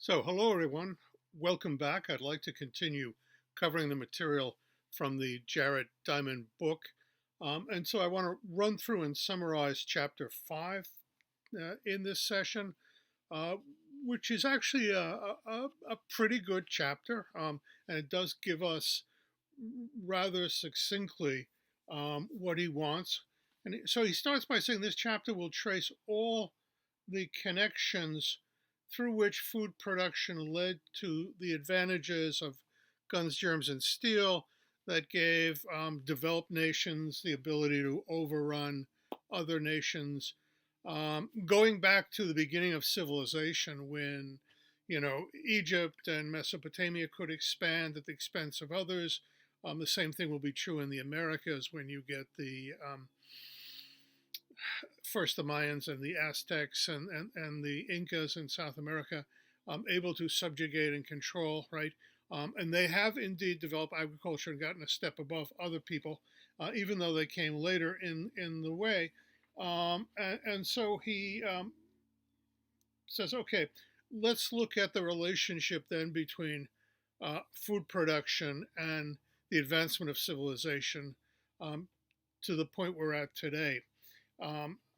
So, hello everyone. Welcome back. I'd like to continue covering the material from the Jared Diamond book. And so I want to run through and summarize chapter 5 in this session, uh, which is actually a pretty good chapter. And it does give us rather succinctly what he wants. And so he starts by saying this chapter will trace all the connections through which food production led to the advantages of guns, germs, and steel that gave developed nations the ability to overrun other nations. Going back to the beginning of civilization when, Egypt and Mesopotamia could expand at the expense of others. The same thing will be true in the Americas when you get the first the Mayans and the Aztecs and the Incas in South America able to subjugate and control, right? And they have indeed developed agriculture and gotten a step above other people, even though they came later in the way. And so he says, okay, let's look at the relationship then between food production and the advancement of civilization um, to the point we're at today.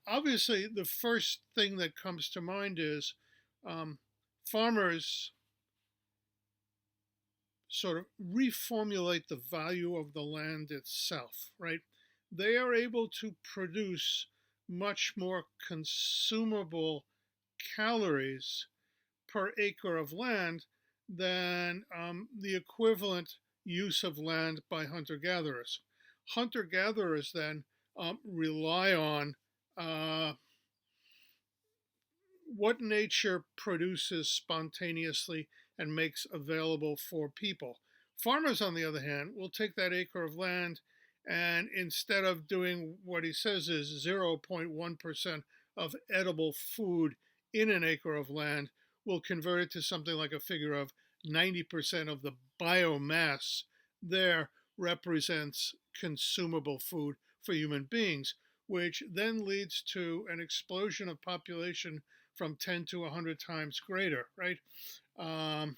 Obviously, the first thing that comes to mind is um, farmers sort of reformulate the value of the land itself, right? They are able to produce much more consumable calories per acre of land than the equivalent use of land by hunter gatherers. Hunter gatherers then rely on uh, what nature produces spontaneously and makes available for people. Farmers, on the other hand, will take that acre of land and instead of doing what he says is 0.1% of edible food in an acre of land, will convert it to something like a figure of 90% of the biomass there represents consumable food for human beings, which then leads to an explosion of population from 10 to 100 times greater, right? Um,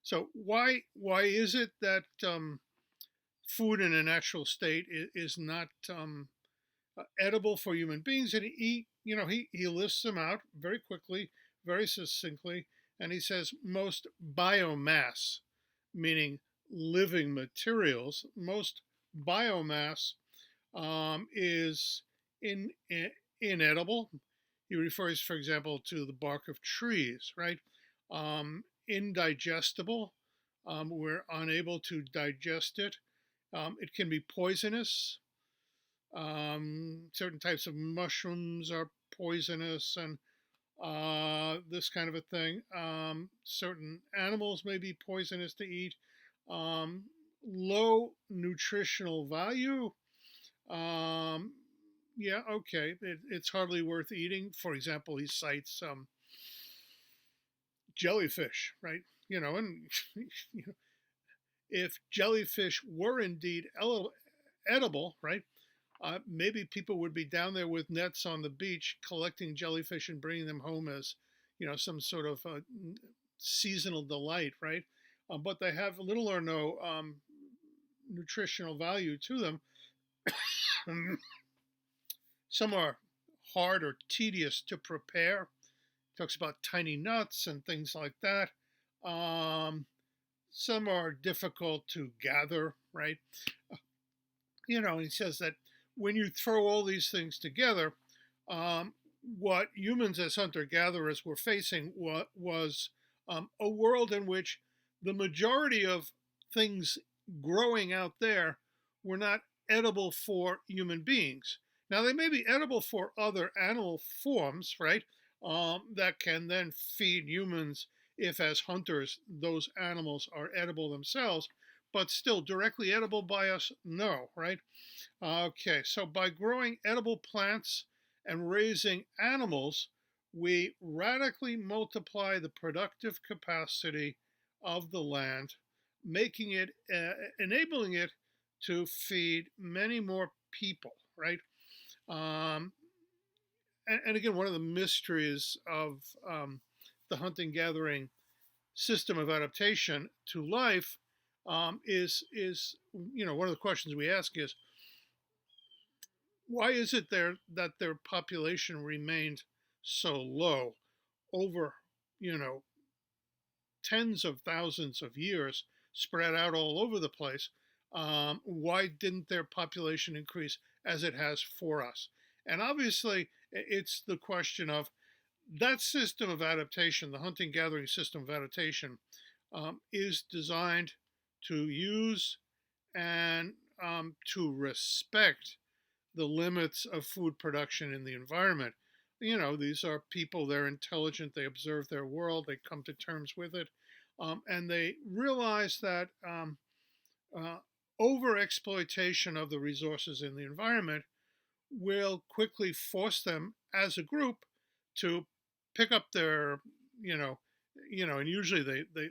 so why is it that food in a natural state is not edible for human beings? And he lists them out very quickly, very succinctly, and he says most biomass, meaning living materials, most biomass is inedible. He refers, for example, to the bark of trees, right? Indigestible. We're unable to digest it. It can be poisonous. Certain types of mushrooms are poisonous and this kind of a thing. Certain animals may be poisonous to eat. Um, Low nutritional value. Um, yeah, okay, it's hardly worth eating. For example, he cites jellyfish, right? And you know, if jellyfish were indeed edible, right? Maybe people would be down there with nets on the beach collecting jellyfish and bringing them home as, some sort of seasonal delight, right? But they have little or no nutritional value to them. Some are hard or tedious to prepare. Talks about tiny nuts and things like that. Some are difficult to gather, right? And he says that when you throw all these things together, what humans as hunter gatherers were facing was a world in which the majority of things growing out there were not edible for human beings. Now, they may be edible for other animal forms, right? That can then feed humans if, as hunters, those animals are edible themselves, but still directly edible by us, no, right? Okay, so by growing edible plants and raising animals, we radically multiply the productive capacity of the land, making it, enabling it to feed many more people, right? Um, and again, one of the mysteries of the hunting-gathering system of adaptation to life is one of the questions we ask is, why is it that their population remained so low over, you know, tens of thousands of years, spread out all over the place? Why didn't their population increase as it has for us? And obviously, it's the question of that system of adaptation, the hunting gathering system of adaptation, is designed to use and to respect the limits of food production in the environment. These are people, they're intelligent, they observe their world, they come to terms with it, and they realize that uh, over exploitation of the resources in the environment will quickly force them as a group to pick up their, and usually they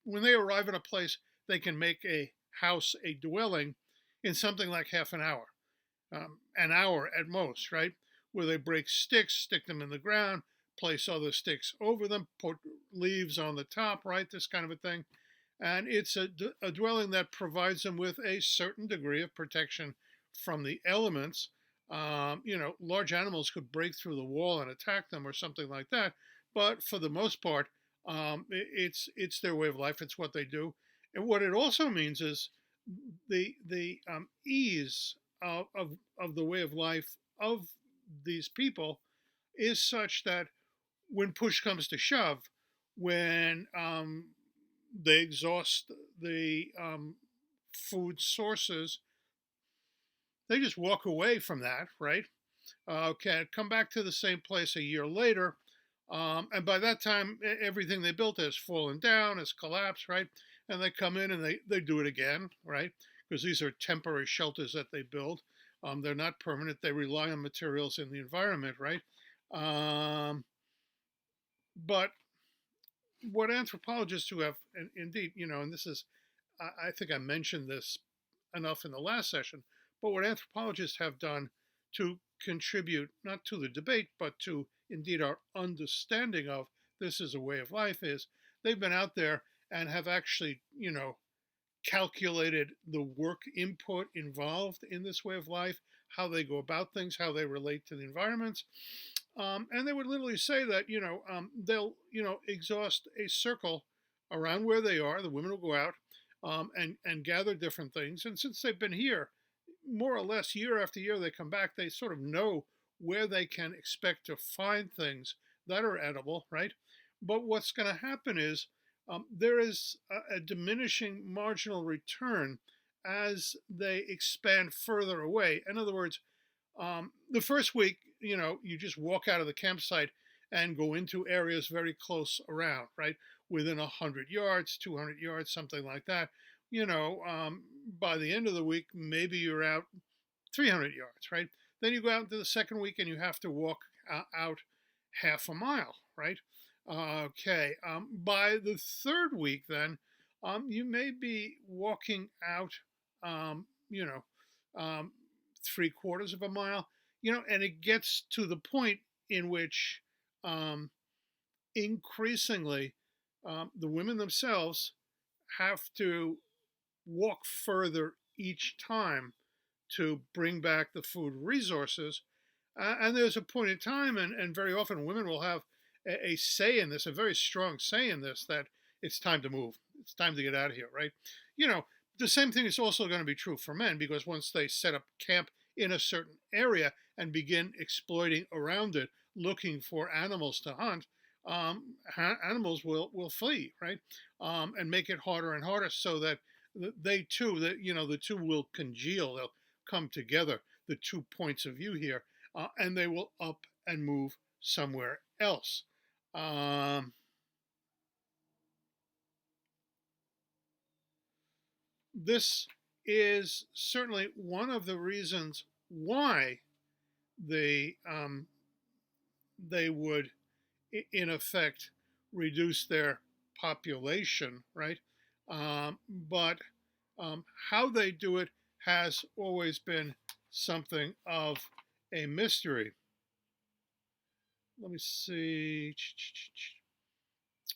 when they arrive at a place, they can make a house, a dwelling, in something like half an hour at most, right? Where they break sticks, stick them in the ground, place other sticks over them, put leaves on the top, right? This kind of a thing. And it's a dwelling that provides them with a certain degree of protection from the elements. Large animals could break through the wall and attack them or something like that. But for the most part, it's their way of life. It's what they do. And what it also means is the ease of the way of life of these people is such that when push comes to shove, when they exhaust the food sources, they just walk away from that, right? Can come back to the same place a year later, and by that time, everything they built has fallen down, has collapsed, right? And they come in and they do it again, right? Because these are temporary shelters that they build. They're not permanent. They rely on materials in the environment, right? But what anthropologists who have, and indeed, and this is, I think I mentioned this enough in the last session, but what anthropologists have done to contribute not to the debate, but to indeed our understanding of this as a way of life is they've been out there and have actually, calculated the work input involved in this way of life, how they go about things, how they relate to the environments. And they would literally say that, they'll, exhaust a circle around where they are. The women will go out and gather different things. And since they've been here, more or less year after year, they come back, they sort of know where they can expect to find things that are edible, right? But what's going to happen is there is a diminishing marginal return as they expand further away. In other words, the first week, you just walk out of the campsite and go into areas very close around, right? Within 100 yards, 200 yards, something like that. By the end of the week, maybe you're out 300 yards, right? Then you go out into the second week and you have to walk out half a mile, right? Okay. By the third week, then, you may be walking out, you know, um, 3/4 of a mile, and it gets to the point in which um, increasingly the women themselves have to walk further each time to bring back the food resources. And there's a point in time, and very often women will have a say in this, a very strong say in this, that it's time to move. It's time to get out of here, right? You know, the same thing is also going to be true for men, because once they set up camp in a certain area and begin exploiting around it, looking for animals to hunt, animals will flee, right? And make it harder and harder, so that they too, the two will congeal. They'll come together, the 2 points of view here, and they will up and move somewhere else. This is certainly one of the reasons why they they would, in effect, reduce their population, right? But how they do it has always been something of a mystery. Let me see.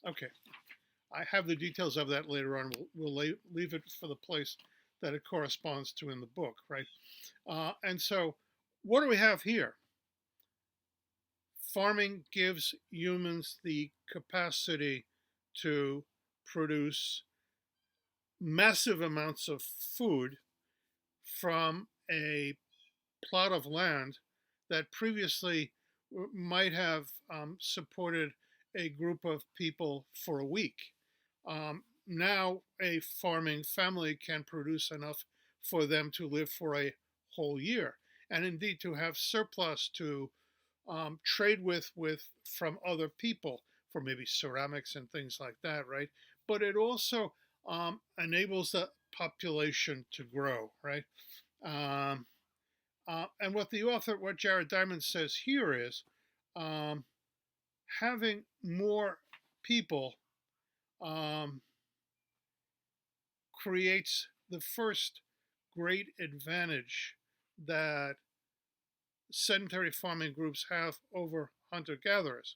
Okay, I have the details of that later on. We'll leave it for the place that it corresponds to in the book, right? And so, what do we have here? Farming gives humans the capacity to produce massive amounts of food from a plot of land that previously might have supported a group of people for a week. Now, a farming family can produce enough for them to live for a whole year, and indeed to have surplus to trade with from other people for maybe ceramics and things like that, right? But it also enables the population to grow, right? Um, and what Jared Diamond says here is um, having more people um, creates the first great advantage that sedentary farming groups have over hunter gatherers.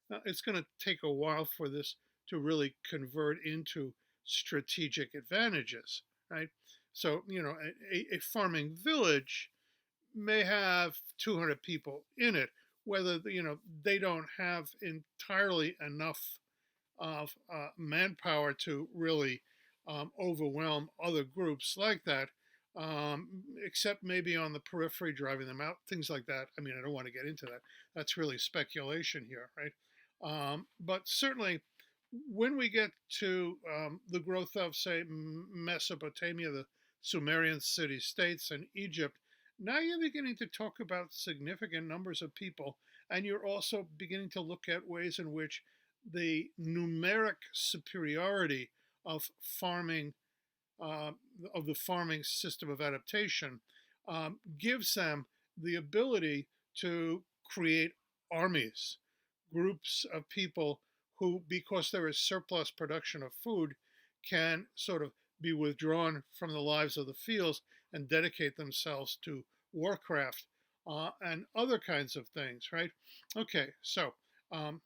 Now, it's going to take a while for this to really convert into strategic advantages, right? So, a farming village may have 200 people in it, whether they don't have entirely enough of manpower to really overwhelm other groups like that, except maybe on the periphery, driving them out, things like that. I mean, I don't want to get into that. That's really speculation here, right? But certainly, when we get to the growth of, say, Mesopotamia, the Sumerian city states, and Egypt, now you're beginning to talk about significant numbers of people, and you're also beginning to look at ways in which the numeric superiority of farming, uh, of the farming system of adaptation, gives them the ability to create armies, groups of people who, because there is surplus production of food, can sort of be withdrawn from the lives of the fields and dedicate themselves to warcraft and other kinds of things, right? Okay, so um,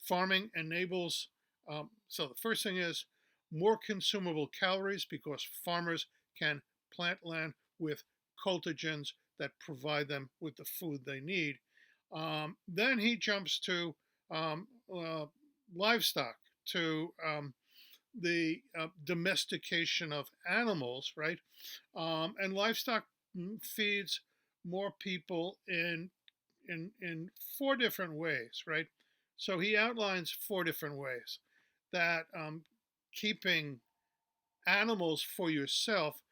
farming enables, so the first thing is more consumable calories because farmers can plant land with cultigens that provide them with the food they need. Then he jumps to um, uh, livestock, to the domestication of animals, right? And livestock feeds more people in four different ways, right? So he outlines four different ways that keeping animals for yourself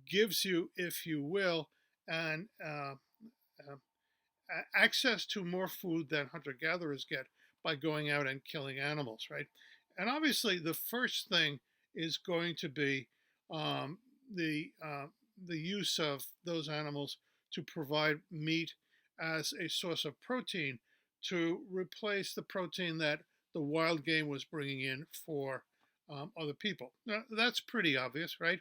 gives you, if you will, an uh, access to more food than hunter gatherers get by going out and killing animals, right? And obviously, the first thing is going to be um, the the use of those animals to provide meat as a source of protein to replace the protein that the wild game was bringing in for other people. Now, that's pretty obvious, right?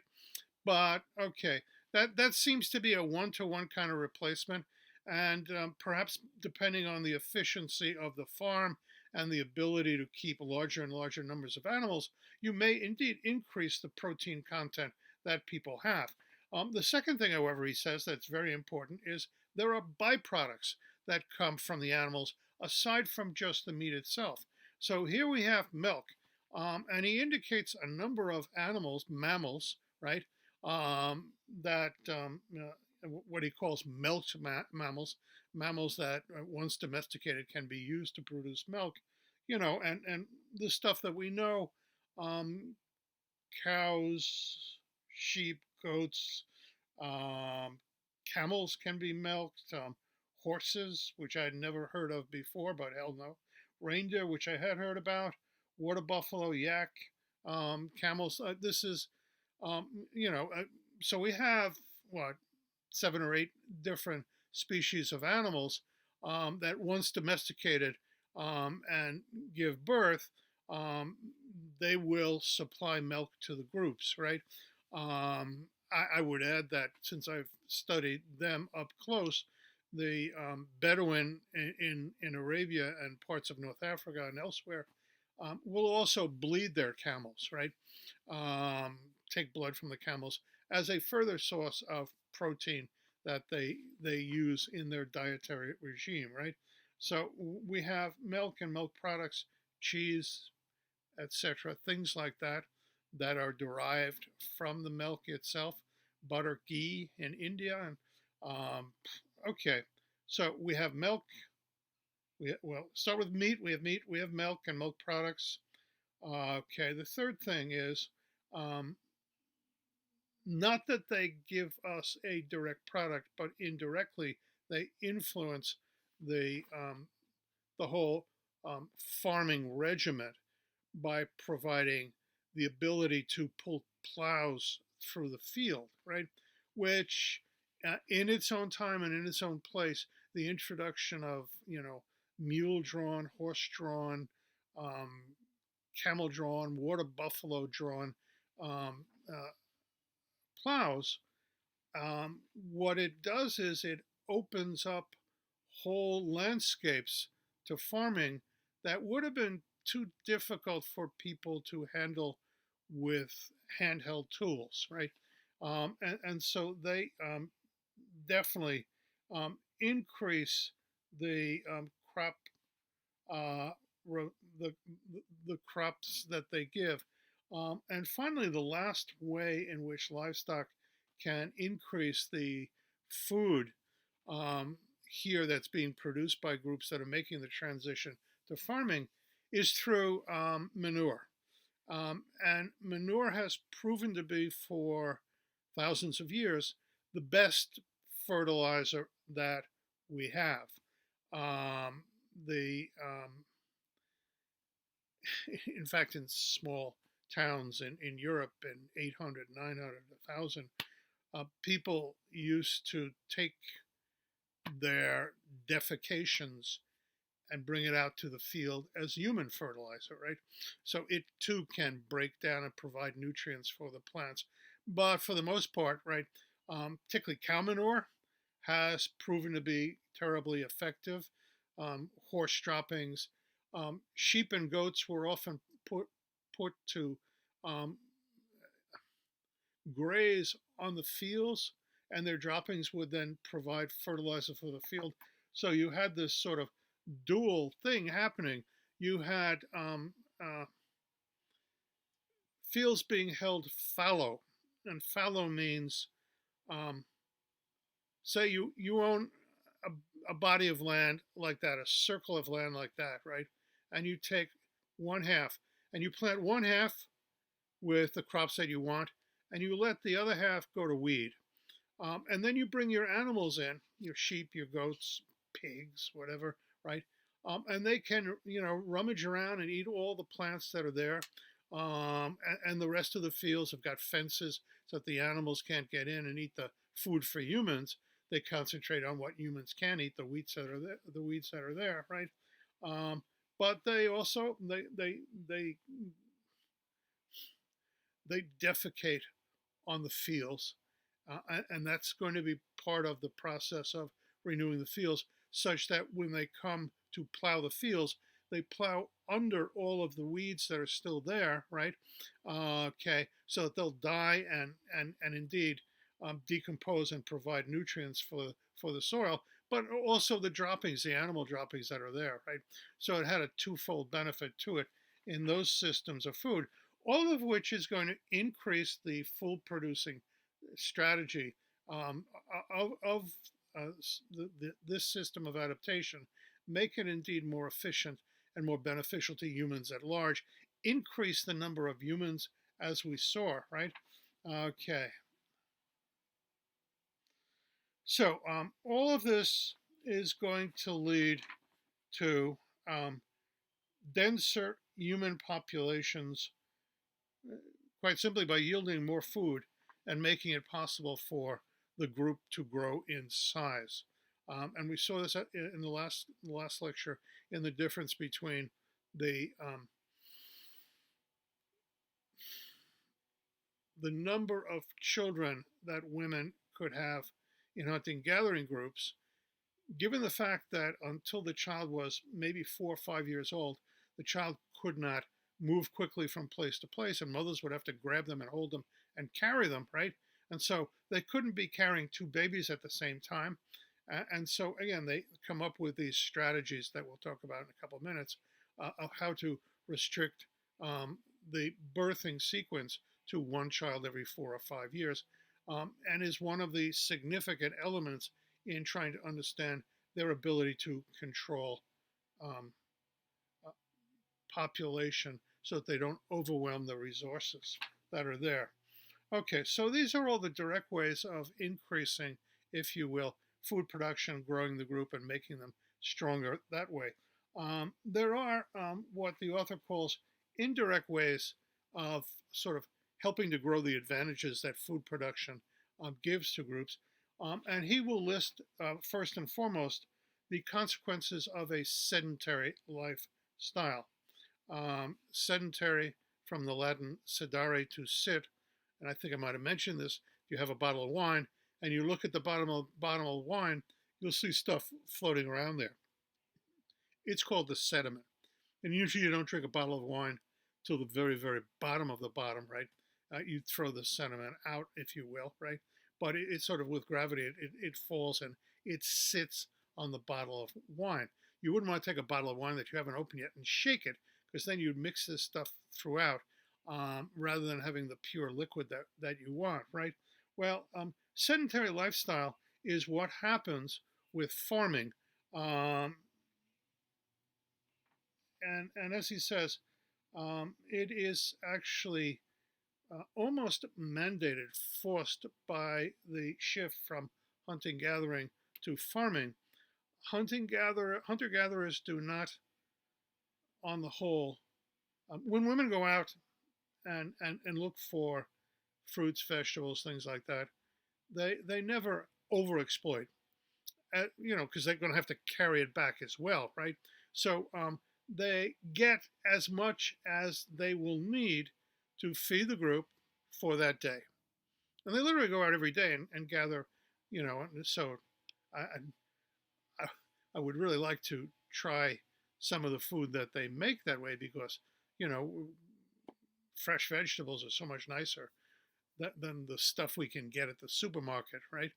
But okay, that seems to be a one-to-one kind of replacement, and perhaps depending on the efficiency of the farm and the ability to keep larger and larger numbers of animals, you may indeed increase the protein content that people have. The second thing, however, he says that's very important is there are byproducts that come from the animals aside from just the meat itself. So here we have milk, and he indicates a number of animals, mammals, right? That what he calls milked mammals, mammals that once domesticated can be used to produce milk, and the stuff that we know, um, cows, sheep, goats, um, camels can be milked, horses, which I'd never heard of before, but hell no, reindeer, which I had heard about, water buffalo, yak, camels. This is um, you know, uh, so we have what 7 or 8 different species of animals that once domesticated and give birth, um, they will supply milk to the groups, right? I would add that since I've studied them up close, the Bedouin in Arabia and parts of North Africa and elsewhere will also bleed their camels, right? Um, take blood from the camels as a further source of protein that they use in their dietary regime, right? So we have milk and milk products, cheese, etc., things like that that are derived from the milk itself, butter, ghee in India, and um, okay. So we have milk. Well, start with meat. We have meat. We have milk and milk products. Okay. The third thing is um, not that they give us a direct product, but indirectly they influence the whole farming regimen by providing the ability to pull plows through the field, right? Which, in its own time and in its own place, the introduction of mule-drawn, horse-drawn, um, camel-drawn, water buffalo-drawn um, uh, plows, what it does is it opens up whole landscapes to farming that would have been too difficult for people to handle with handheld tools, right? And so they definitely increase the crop uh, the the crops that they give. And finally, the last way in which livestock can increase the food um, here that's being produced by groups that are making the transition to farming is through manure. And manure has proven to be, for thousands of years, the best fertilizer that we have. Um, the In fact, in small towns in Europe in 800, 900, 1,000, people used to take their defecations and bring it out to the field as human fertilizer, right? So it too can break down and provide nutrients for the plants. But for the most part, right, particularly cow manure has proven to be terribly effective. Horse droppings, sheep and goats were often put to um, graze on the fields, and their droppings would then provide fertilizer for the field. So you had this sort of dual thing happening. You had fields being held fallow, and fallow means, um, say you own a, a body of land like that, a circle of land like that, right? And you take one half and you plant one half with the crops that you want, and you let the other half go to weed. And then you bring your animals in, your sheep, your goats, pigs, whatever, right? And they can, rummage around and eat all the plants that are there. And the rest of the fields have got fences so that the animals can't get in and eat the food for humans. They concentrate on what humans can eat, the weeds that are there, right? Um, but they also they defecate on the fields, and that's going to be part of the process of renewing the fields, such that when they come to plow the fields, they plow under all of the weeds that are still there, right? Okay, so that they'll die and indeed decompose and provide nutrients for the soil, but also the droppings, the animal droppings that are there, right? So it had a twofold benefit to it in those systems of food, all of which is going to increase the food producing strategy of this system of adaptation, make it indeed more efficient and more beneficial to humans at large, increase the number of humans as we saw, right? Okay. So all of this is going to lead to denser human populations, quite simply by yielding more food and making it possible for the group to grow in size. And we saw this in the last lecture in the difference between the number of children that women could have in hunting gathering groups, given the fact that until the child was maybe 4 or 5 years old, the child could not move quickly from place to place, and mothers would have to grab them and hold them and carry them, right? And so they couldn't be carrying two babies at the same time. And so, again, they come up with these strategies that we'll talk about in a couple of minutes of how to restrict the birthing sequence to one child every 4 or 5 years, and is one of the significant elements in trying to understand their ability to control um, uh, population so that they don't overwhelm the resources that are there. Okay, so these are all the direct ways of increasing, if you will, food production, growing the group, and making them stronger that way. There are what the author calls indirect ways of sort of helping to grow the advantages that food production gives to groups. And he will list, first and foremost, the consequences of a sedentary lifestyle. Sedentary from the Latin sedare, to sit, and I think I might have mentioned this. If you have a bottle of wine and you look at the bottom of wine, you'll see stuff floating around there. It's called the sediment. And usually you don't drink a bottle of wine till the very, very bottom of the bottom, right? You throw the sediment out, if you will, right? But it's sort of with gravity, it falls and it sits on the bottle of wine. You wouldn't want to take a bottle of wine that you haven't opened yet and shake it, because then you'd mix this stuff throughout rather than having the pure liquid that you want, right? Well, sedentary lifestyle is what happens with farming. And as he says, it is actually almost mandated, forced by the shift from hunting gathering to farming. Hunter gatherers do not, on the whole, when women go out and look for fruits, vegetables, things like that, they never overexploit, because they're going to have to carry it back as well, right? So they get as much as they will need to feed the group for that day, and they literally go out every day and gather, And so I, I I would really like to try some of the food that they make that way, because you know fresh vegetables are so much nicer than the stuff we can get at the supermarket, right?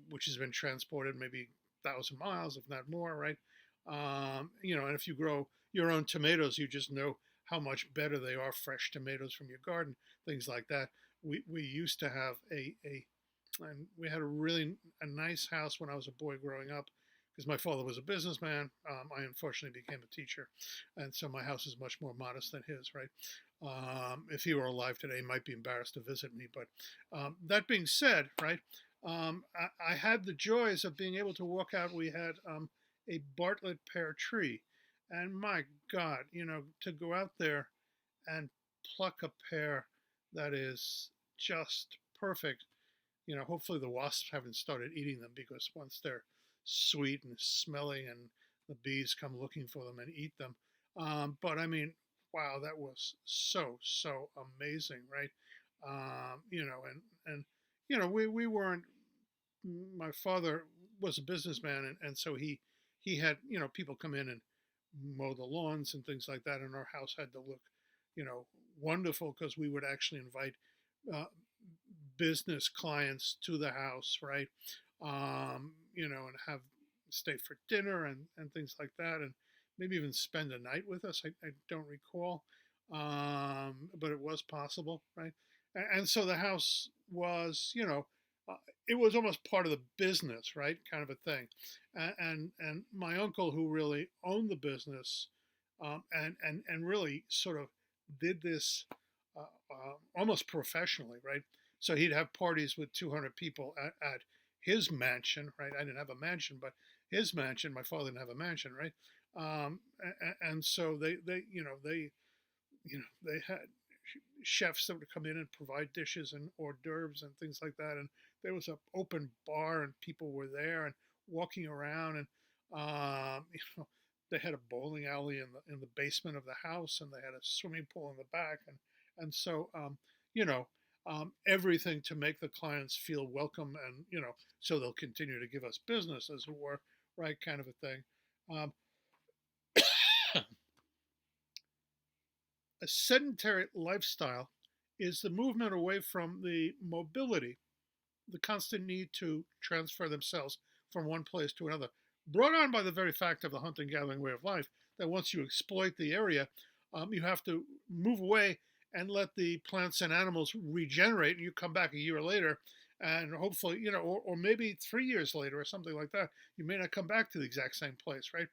Which has been transported maybe 1,000 miles, if not more, right? And if you grow your own tomatoes, you just know how much better they are, fresh tomatoes from your garden, things like that. We used to have and we had a nice house when I was a boy growing up, because my father was a businessman. I unfortunately became a teacher, and so my house is much more modest than his, right? If he were alive today, he might be embarrassed to visit me. But that being said, right, I had the joys of being able to walk out. We had a Bartlett pear tree, and my God, to go out there and pluck a pear that is just perfect. Hopefully the wasps haven't started eating them, because once they're sweet and smelly, and the bees come looking for them and eat them. But I mean, wow, that was so amazing, right? We weren't. My father was a businessman, and so he had people come in and mow the lawns and things like that, and our house had to look you know wonderful, because we would actually invite uh, business clients to the house, right? And have stay for dinner and things like that, and maybe even spend a night with us. I don't recall, but it was possible, right? And so the house was, it was almost part of the business, right? Kind of a thing. And my uncle, who really owned the business, and really sort of did this almost professionally, right? So he'd have parties with 200 people at his mansion, right? I didn't have a mansion, but his mansion. My father didn't have a mansion, right? And so they had chefs that would come in and provide dishes and hors d'oeuvres and things like that. And there was an open bar, and people were there and walking around, and they had a bowling alley in the basement of the house, and they had a swimming pool in the back, and so you know everything to make the clients feel welcome, and so they'll continue to give us business, as it were, right? Kind of a thing. Um, A sedentary lifestyle is the movement away from the mobility, the constant need to transfer themselves from one place to another, brought on by the very fact of the hunting gathering way of life, that once you exploit the area, you have to move away and let the plants and animals regenerate, and you come back a year later, and hopefully, or maybe 3 years later or something like that, you may not come back to the exact same place, right?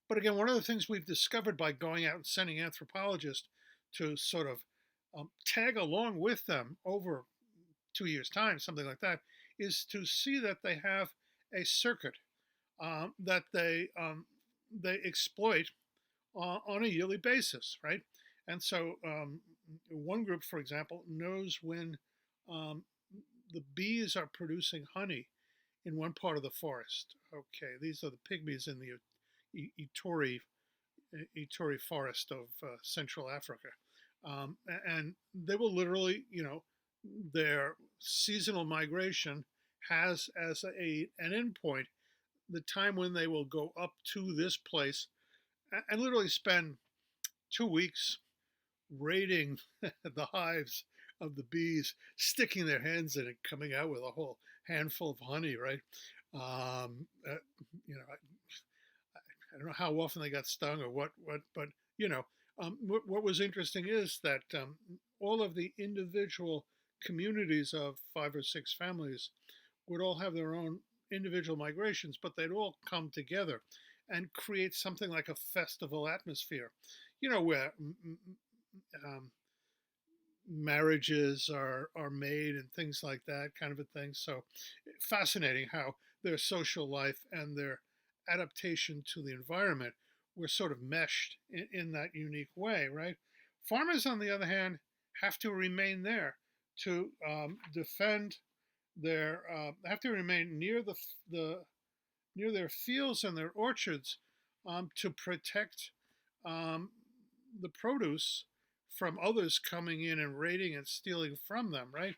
But again, one of the things we've discovered by going out and sending anthropologists to sort of tag along with them over 2 years' time, something like that, is to see that they have a circuit that they exploit on a yearly basis, right? And so one group, for example, knows when um, the bees are producing honey in one part of the forest. Okay, these are the pygmies in the Ituri forest of Central Africa. And they will literally, their seasonal migration has as an endpoint the time when they will go up to this place and literally spend 2 weeks raiding the hives of the bees, sticking their hands in it, coming out with a whole handful of honey, right? Um, uh, you know, I don't know how often they got stung or what, but what was interesting is that all of the individual communities of 5 or 6 families would all have their own individual migrations, but they'd all come together and create something like a festival atmosphere, where um, marriages are made and things like that kind of a thing. So fascinating how their social life and their adaptation to the environment were sort of meshed in that unique way, right? Farmers, on the other hand, have to remain there to defend their have to remain near the near their fields and their orchards to protect um, the produce from others coming in and raiding and stealing from them, right?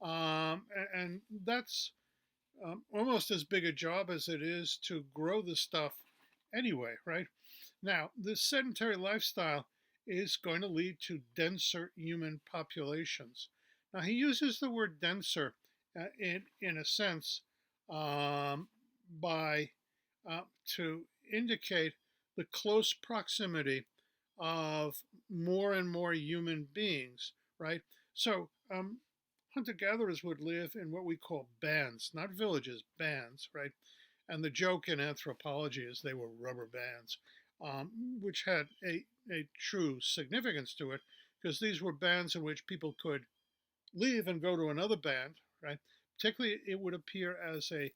And that's almost as big a job as it is to grow the stuff anyway, right? Now, this sedentary lifestyle is going to lead to denser human populations. Now, he uses the word denser in a sense um, by to indicate the close proximity of more and more human beings, right? So, hunter gatherers would live in what we call bands, not villages, bands, right? And the joke in anthropology is they were rubber bands, which had a true significance to it because these were bands in which people could leave and go to another band, right? Particularly, it would appear as a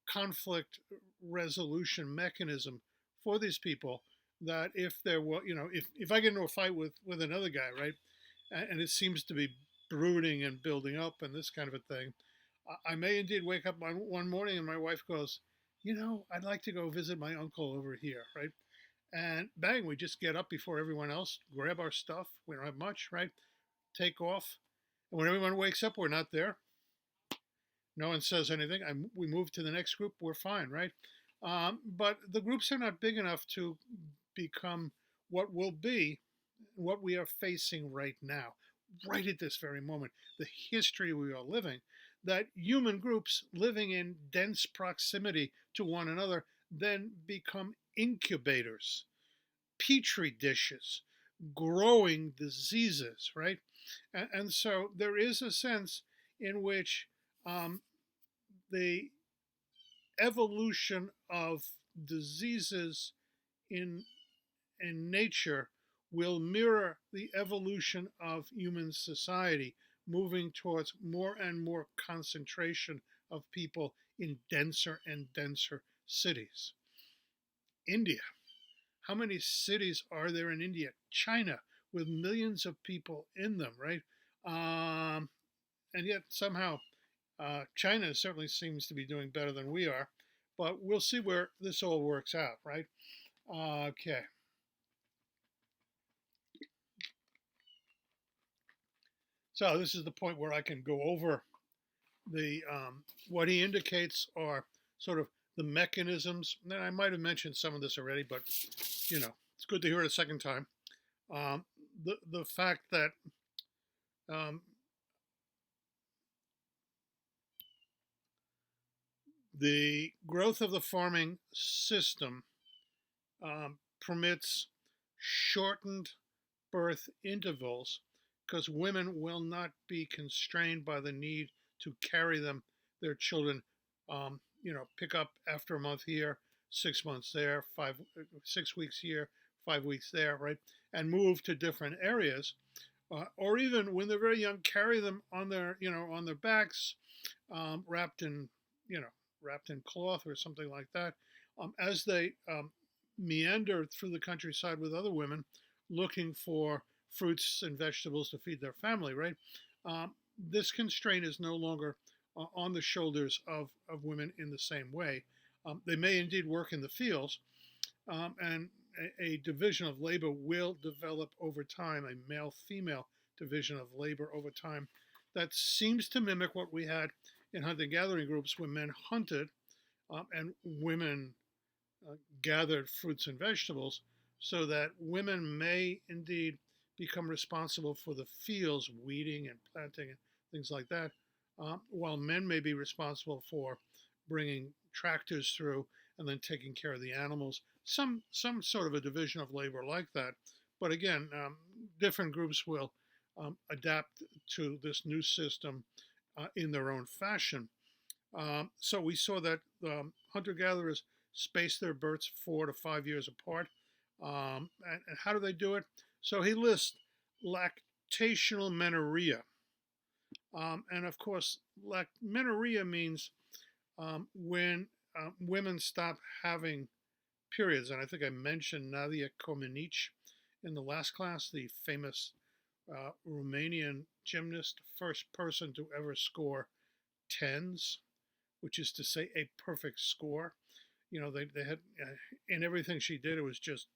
conflict resolution mechanism for these people that if there were, if I get into a fight with another guy, right, and it seems to be brooding and building up and this kind of a thing, I may indeed wake up one morning and my wife goes, I'd like to go visit my uncle over here, right? And bang, we just get up before everyone else, grab our stuff. We don't have much, right? Take off. And when everyone wakes up, we're not there. No one says anything. We move to the next group. We're fine, right? But the groups are not big enough to become what will be what we are facing right now, right at this very moment, the history we are living, that human groups living in dense proximity to one another then become incubators, petri dishes, growing diseases, right? And so there is a sense in which the evolution of diseases in nature will mirror the evolution of human society, moving towards more and more concentration of people in denser and denser cities. India. How many cities are there in India? China, with millions of people in them, right? And yet somehow China certainly seems to be doing better than we are, but we'll see where this all works out, right? Okay. So this is the point where I can go over the what he indicates are sort of the mechanisms. And I might have mentioned some of this already, but It's good to hear it a second time. Um, the fact that um, the growth of the farming system permits shortened birth intervals because women will not be constrained by the need to carry their children, pick up after a month here, 6 months there, 6 weeks here, 5 weeks there, right, and move to different areas, or even when they're very young, carry them on their backs, wrapped in you know wrapped in cloth or something like that, as they meander through the countryside with other women, looking for fruits and vegetables to feed their family. Right, this constraint is no longer on the shoulders of women in the same way. They may indeed work in the fields, and a division of labor will develop over time, a male female division of labor over time that seems to mimic what we had in hunting gathering groups where men hunted and women gathered fruits and vegetables, so that women may indeed become responsible for the fields, weeding and planting and things like that, while men may be responsible for bringing tractors through and then taking care of the animals. Some sort of a division of labor like that. But again, different groups will adapt to this new system in their own fashion. So we saw that hunter gatherers space their births 4 to 5 years apart. And how do they do it? So he lists lactational menorrhea. And of course, menorrhea means when women stop having periods. And I think I mentioned Nadia Comaneci in the last class, the famous Romanian gymnast, first person to ever score tens, which is to say a perfect score. They had in everything she did, it was just,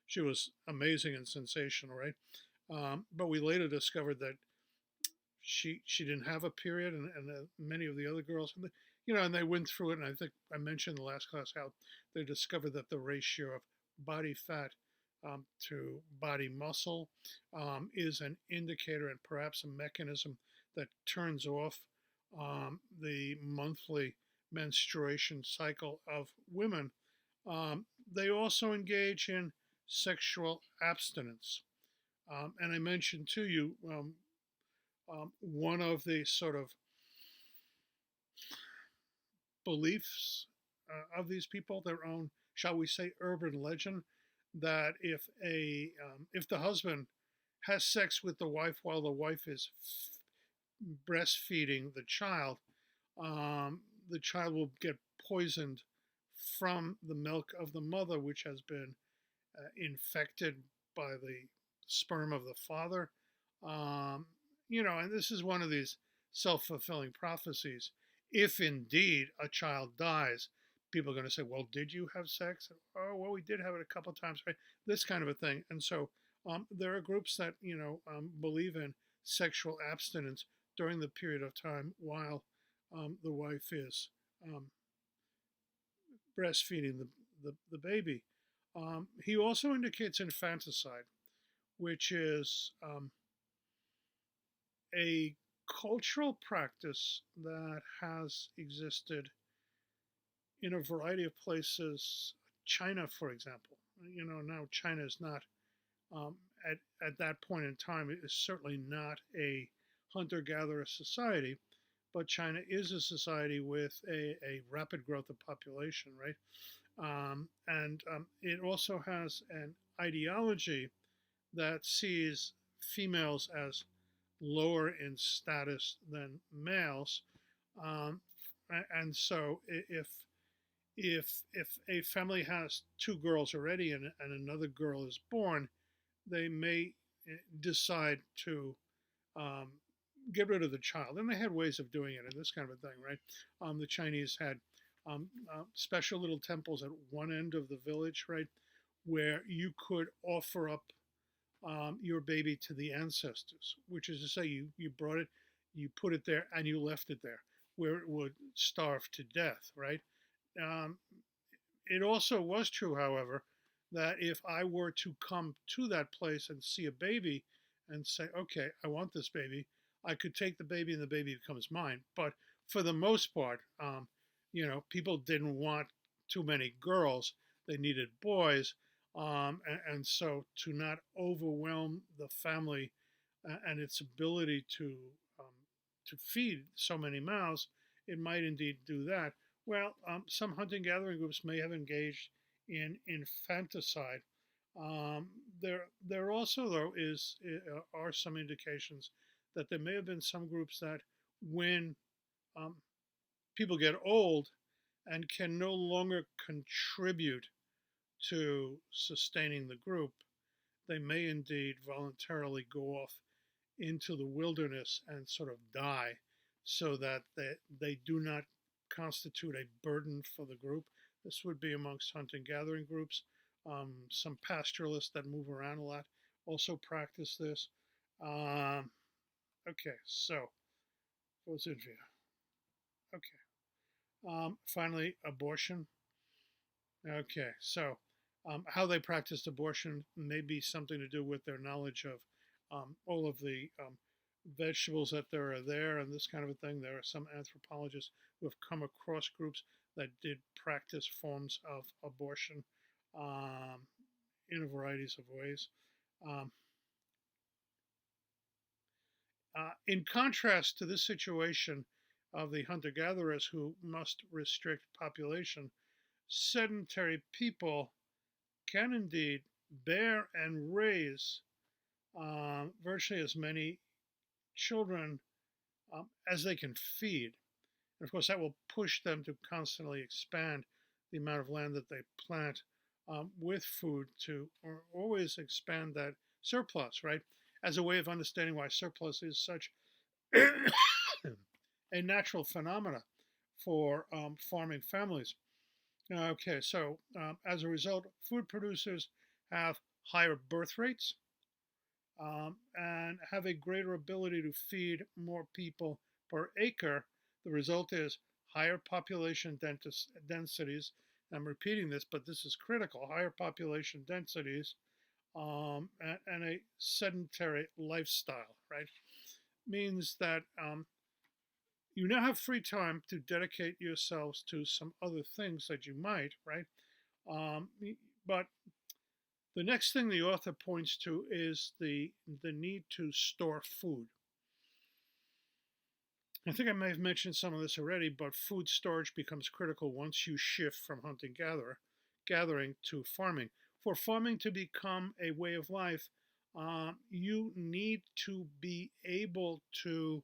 she was amazing and sensational, right? But we later discovered that she didn't have a period, and many of the other girls, and they went through it. And I think I mentioned in the last class how they discovered that the ratio of body fat to body muscle is an indicator and perhaps a mechanism that turns off the monthly menstruation cycle of women. They also engage in sexual abstinence. And I mentioned to you one of the sort of beliefs of these people, their own, shall we say, urban legend, that if the husband has sex with the wife while the wife is breastfeeding the child will get poisoned from the milk of the mother, which has been infected by the sperm of the father. Um, and this is one of these self fulfilling prophecies. If indeed a child dies, people are going to say, well, did you have sex? Oh, well, we did have it a couple of times, right? This kind of a thing. And so there are groups that, believe in sexual abstinence during the period of time while the wife is um, breastfeeding the baby. He also indicates infanticide, which is a cultural practice that has existed in a variety of places. China, for example. Now China is not, um, at that point in time, it is certainly not a hunter gatherer society, but China is a society with a rapid growth of population, right? And it also has an ideology that sees females as lower in status than males. Um, and so if a family has two girls already and another girl is born, they may decide to um, get rid of the child. And they had ways of doing it and this kind of a thing, right? The Chinese had special little temples at one end of the village, right, where you could offer up your baby to the ancestors, which is to say, you brought it, you put it there, and you left it there, where it would starve to death, right? Um, it also was true, however, that if I were to come to that place and see a baby and say, okay, I want this baby, I could take the baby and the baby becomes mine. But for the most part, people didn't want too many girls, they needed boys. And so to not overwhelm the family and its ability um, to feed so many mouths, it might indeed do that. Well, some hunting gathering groups may have engaged in infanticide. Um, there also though are some indications that there may have been some groups that when um, people get old and can no longer contribute to sustaining the group, they may indeed voluntarily go off into the wilderness and sort of die so that they do not constitute a burden for the group. This would be amongst hunting gathering groups. Some pastoralists that move around a lot also practice this. Um, okay, so what's in here? Okay. Finally, abortion. Okay, so how they practiced abortion may be something to do with their knowledge of all of the vegetables that there are there and this kind of a thing. There are some anthropologists who have come across groups that did practice forms of abortion um, in a varieties of ways. Um, in contrast to this situation of the hunter gatherers who must restrict population, sedentary people can indeed bear and raise virtually as many children as they can feed. And of course, that will push them to constantly expand the amount of land that they plant with food to or always expand that surplus, right? As a way of understanding why surplus is such a natural phenomena for farming families. Okay, so as a result, food producers have higher birth rates and have a greater ability to feed more people per acre. The result is higher population densities. I'm repeating this, but this is critical higher population densities and a sedentary lifestyle, right? Means that you now have free time to dedicate yourselves to some other things that you might, right? Um, but the next thing the author points to is the need to store food. I think I may have mentioned some of this already, but food storage becomes critical once you shift from hunting gathering to farming. For farming to become a way of life, you need to be able to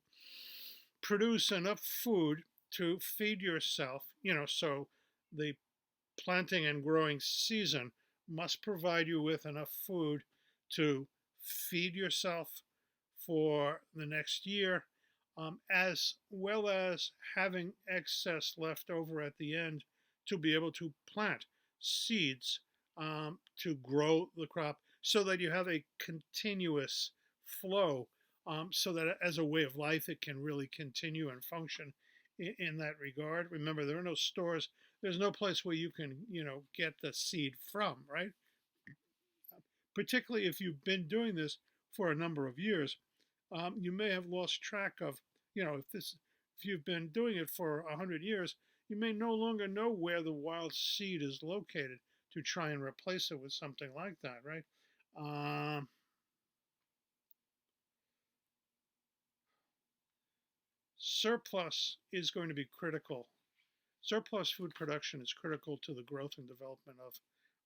produce enough food to feed yourself. So the planting and growing season must provide you with enough food to feed yourself for the next year, as well as having excess left over at the end to be able to plant seeds to grow the crop so that you have a continuous flow, so that as a way of life it can really continue and function in that regard. Remember, there are no stores, there's no place where you can get the seed from, right? Particularly if you've been doing this for a number of years, you may have lost track of, if you've been doing it for 100 years, you may no longer know where the wild seed is located to try and replace it with something like that, right? Um, Surplus is going to be critical. Surplus food production is critical to the growth and development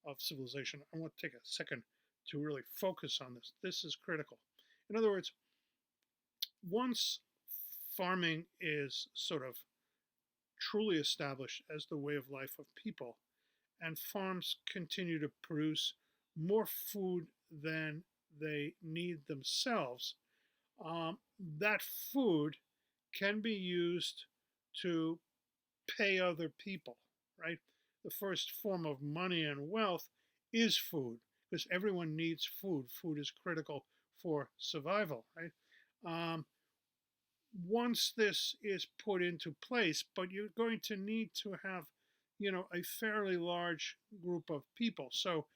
of civilization. I want to take a second to really focus on this. This is critical. In other words, once farming is sort of truly established as the way of life of people, and farms continue to produce more food than they need themselves, that food can be used to pay other people, right? The first form of money and wealth is food because everyone needs food. Food is critical for survival, right? Um, Once this is put into place, but you're going to need to have, a fairly large group of people. So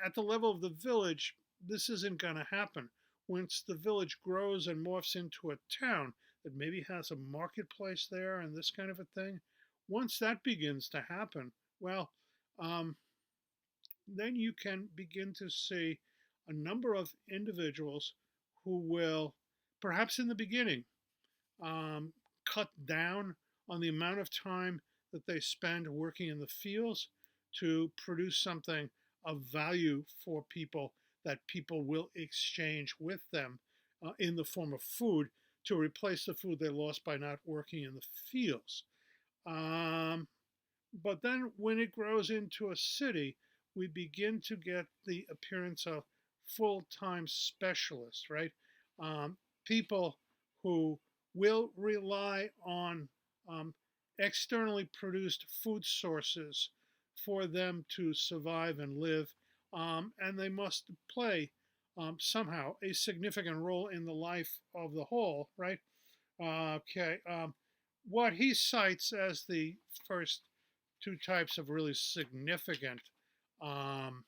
at the level of the village, this isn't going to happen. Once the village grows and morphs into a town that maybe has a marketplace there and this kind of a thing, once that begins to happen, well, um, then you can begin to see a number of individuals who will, perhaps in the beginning, um, cut down on the amount of time that they spend working in the fields to produce something of value for people that people will exchange with them in the form of food to replace the food they lost by not working in the fields. Um, but then when it grows into a city, we begin to get the appearance of full time specialists, right? Um, People who will rely on um, externally produced food sources for them to survive and live, and they must play somehow a significant role in the life of the whole, right? Okay. What he cites as the first two types of really significant um,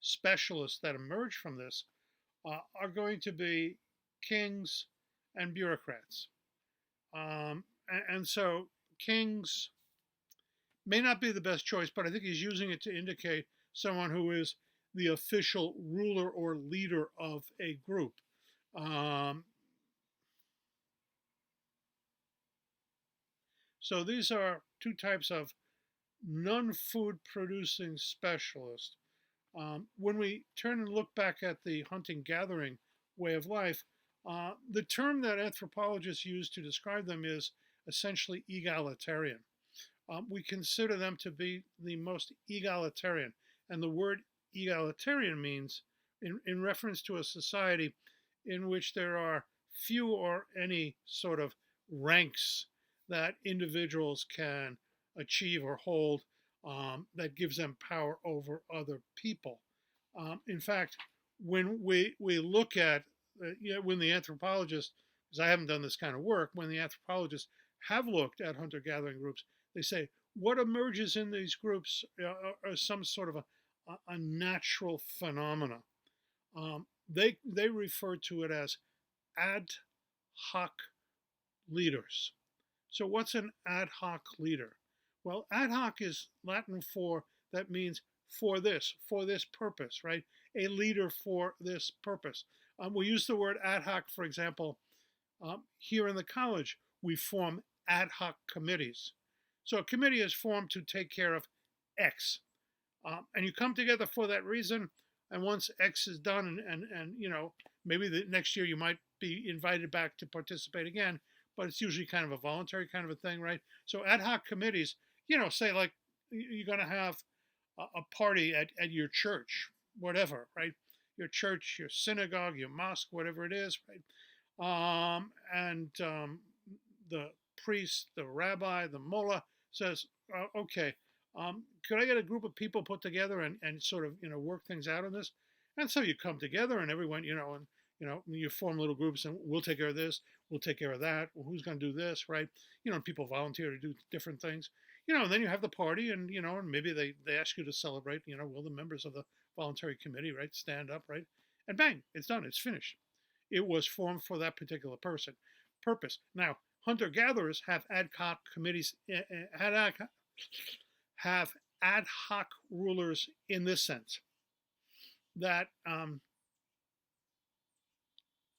specialists that emerge from this are going to be kings and bureaucrats. And so kings may not be the best choice, but I think he's using it to indicate someone who is the official ruler or leader of a group. Um, so these are two types of non-food producing specialists. When we turn and look back at the hunting gathering way of life, the term that anthropologists use to describe them is essentially egalitarian. We consider them to be the most egalitarian. And the word egalitarian means in reference to a society in which there are few or any sort of ranks that individuals can achieve or hold that gives them power over other people. In fact, when we look at, when the anthropologists, because I haven't done this kind of work, when the anthropologists have looked at hunter gathering groups, they say what emerges in these groups are some sort of a natural phenomena. They refer to it as ad hoc leaders. So, what's an ad hoc leader? Well, ad hoc is Latin for that means for this purpose, right? A leader for this purpose. We use the word ad hoc, for example, here in the college, we form ad hoc committees. So a committee is formed to take care of X, and you come together for that reason. And once X is done, and maybe the next year you might be invited back to participate again, but it's usually kind of a voluntary kind of a thing, right? So ad hoc committees, say like you're going to have a party at your church, whatever, right? Your church, your synagogue, your mosque, whatever it is, right? And the priest, the rabbi, the mullah says, okay, could I get a group of people put together and sort of, work things out on this? And so you come together and everyone, you form little groups and we'll take care of this, we'll take care of that. Well, who's going to do this, right? And people volunteer to do different things, and then you have the party and, and maybe they ask you to celebrate, will the members of the voluntary committee, right, stand up, right? And bang, it's done, it's finished. It was formed for that particular purpose. Now, hunter-gatherers have ad hoc committees, have ad hoc rulers in this sense that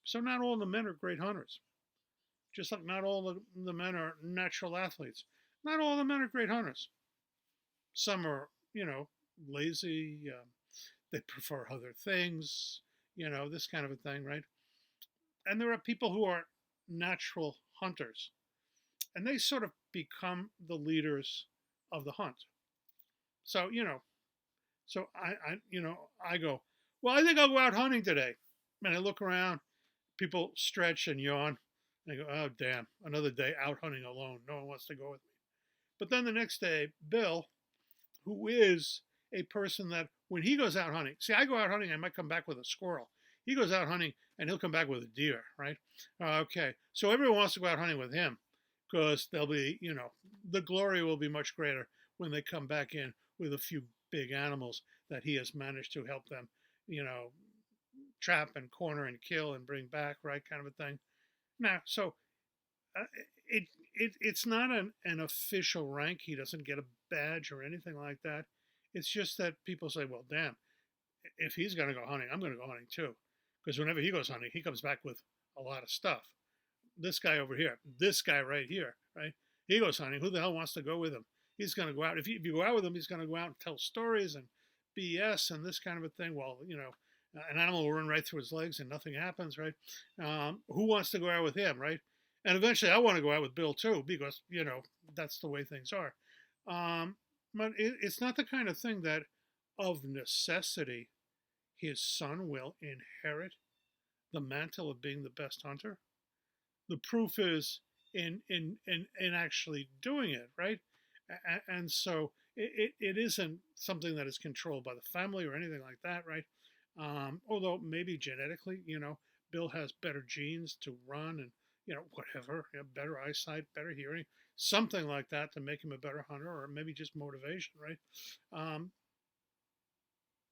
so not all the men are great hunters, just like not all the men are natural athletes. Not all the men are great hunters. Some are, lazy. They prefer other things. This kind of a thing, right? And there are people who are natural hunters, and they sort of become the leaders of the hunt. So I go, well, I think I'll go out hunting today. And I look around, people stretch and yawn. And I go, oh damn, another day out hunting alone. No one wants to go with me. But then the next day, Bill, who is a person that when he goes out hunting, see, I go out hunting, I might come back with a squirrel. He goes out hunting and he'll come back with a deer, right? Okay, so everyone wants to go out hunting with him because they'll be, the glory will be much greater when they come back in with a few big animals that he has managed to help them, you know, trap and corner and kill and bring back, right, kind of a thing. Now, so uh, it's not an official rank. He doesn't get a badge or anything like that. It's just that people say, well, damn, if he's going to go hunting, I'm going to go hunting too. Because whenever he goes hunting, he comes back with a lot of stuff. This guy over here, this guy right here, right? He goes hunting. Who the hell wants to go with him? He's going to go out. If you go out with him, he's going to go out and tell stories and BS and this kind of a thing. Well, an animal will run right through his legs and nothing happens, right? Who wants to go out with him, right? And eventually I want to go out with Bill too, because, that's the way things are. But it's not the kind of thing that of necessity his son will inherit the mantle of being the best hunter. The proof is in actually doing it, right? And so it isn't something that is controlled by the family or anything like that, right? Although maybe genetically, Bill has better genes to run and whatever, better eyesight, better hearing, something like that to make him a better hunter, or maybe just motivation, right?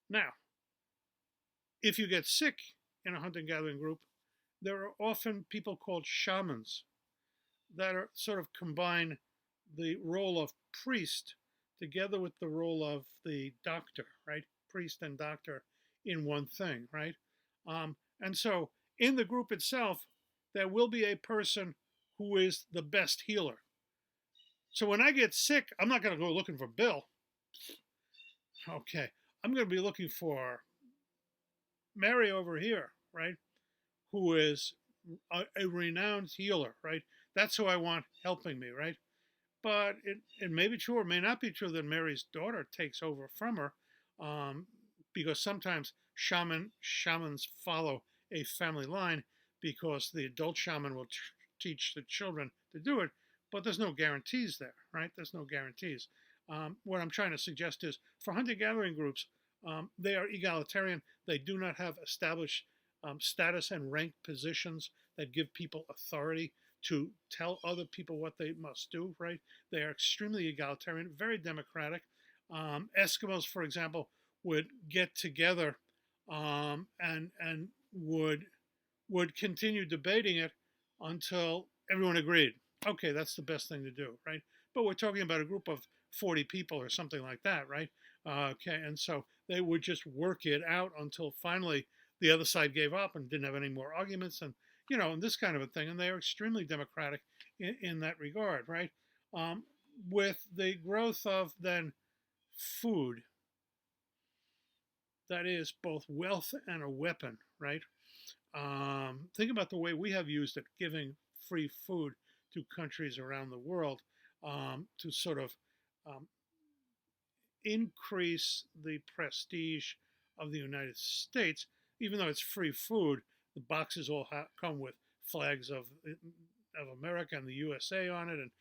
Now, if you get sick in a hunting gathering group, there are often people called shamans that are sort of combine the role of priest together with the role of the doctor, right? Priest and doctor in one thing, right? And so in the group itself, there will be a person who is the best healer. So when I get sick, I'm not going to go looking for Bill. Okay, I'm going to be looking for Mary over here, right? Who is a renowned healer, right? That's who I want helping me, right? But it may be true or may not be true that Mary's daughter takes over from her, because sometimes shamans follow a family line because the adult shaman will teach the children to do it, but there's no guarantees there, right? There's no guarantees. What I'm trying to suggest is for hunter-gathering groups, they are egalitarian. They do not have established status and ranked positions that give people authority to tell other people what they must do, right? They are extremely egalitarian, very democratic. Eskimos, for example, would get together and would continue debating it until everyone agreed. Okay, that's the best thing to do, right? But we're talking about a group of 40 people or something like that, right? Okay, and so they would just work it out until finally the other side gave up and didn't have any more arguments, and and this kind of a thing. And they are extremely democratic in that regard, right? With the growth of then food, that is both wealth and a weapon, right? Think about the way we have used it, giving free food to countries around the world to sort of um, increase the prestige of the United States. Even though it's free food, the boxes all come with flags of America and the USA on it, and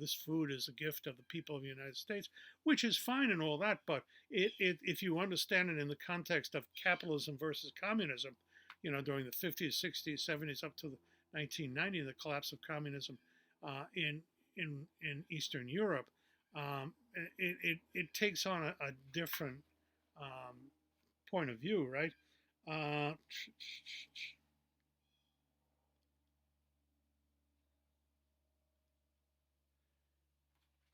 this food is a gift of the people of the United States, which is fine and all that. But if you understand it in the context of capitalism versus communism, during the 50s, 60s, 70s, up to the 1990s, the collapse of communism in Eastern Europe, it takes on a different um, point of view, right? Uh,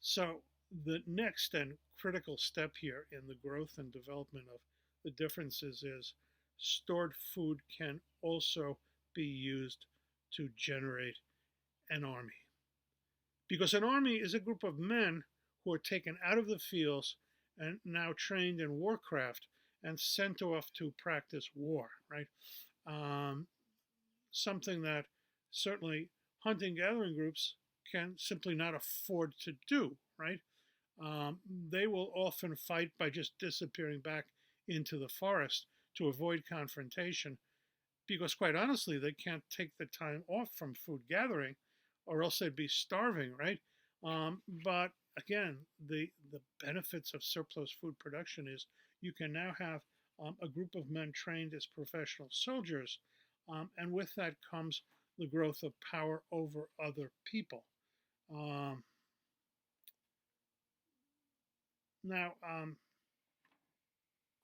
so the next and critical step here in the growth and development of the differences is stored food can also be used to generate an army. Because an army is a group of men who are taken out of the fields and now trained in warcraft and sent off to practice war, right? Um, Something that certainly hunting gathering groups can simply not afford to do, right? They will often fight by just disappearing back into the forest to avoid confrontation because, quite honestly, they can't take the time off from food gathering or else they'd be starving, right? But again, the benefits of surplus food production is you can now have a group of men trained as professional soldiers, and with that comes the growth of power over other people. Um, now,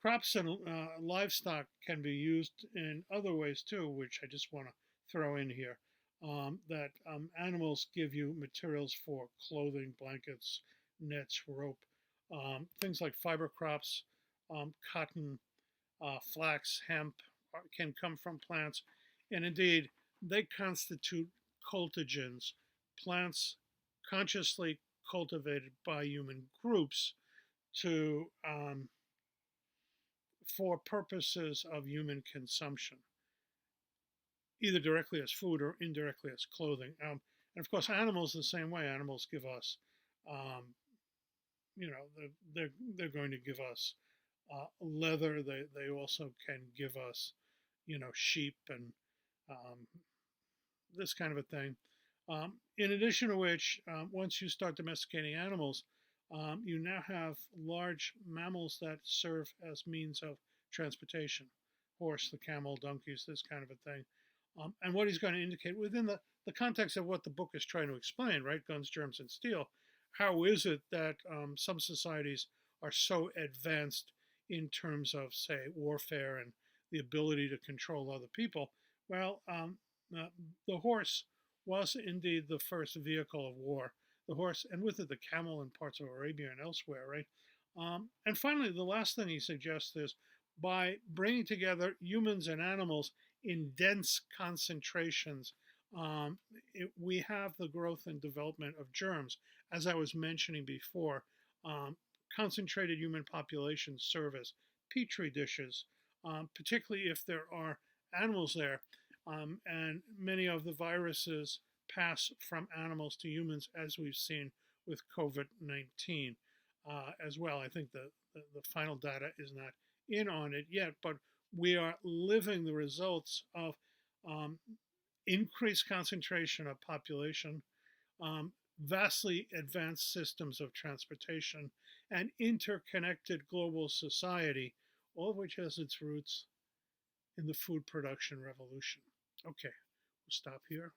Crops and livestock can be used in other ways too, which I just want to throw in here. That animals give you materials for clothing, blankets, nets, rope, things like fiber crops, cotton, flax, hemp can come from plants, and indeed they constitute cultigens, plants consciously cultivated by human groups to for purposes of human consumption, either directly as food or indirectly as clothing. And of course, animals the same way. Animals give us, um, they're going to give us leather. They also can give us, sheep and um, this kind of a thing. In addition to which, once you start domesticating animals, you now have large mammals that serve as means of transportation: horse, the camel, donkeys, this kind of a thing. And what he's going to indicate within the context of what the book is trying to explain, right? Guns, Germs, and Steel. How is it that some societies are so advanced in terms of, say, warfare and the ability to control other people? Well, uh, the horse was indeed the first vehicle of war. The horse, and with it the camel in parts of Arabia and elsewhere, right? And finally, the last thing he suggests is by bringing together humans and animals in dense concentrations, we have the growth and development of germs. As I was mentioning before, um, concentrated human populations serve as petri dishes, particularly if there are animals there. And many of the viruses pass from animals to humans, as we've seen with COVID 19 as well. I think the final data is not in on it yet, but we are living the results of um, increased concentration of population, um, vastly advanced systems of transportation, and interconnected global society, all of which has its roots in the food production revolution. Okay, we'll stop here.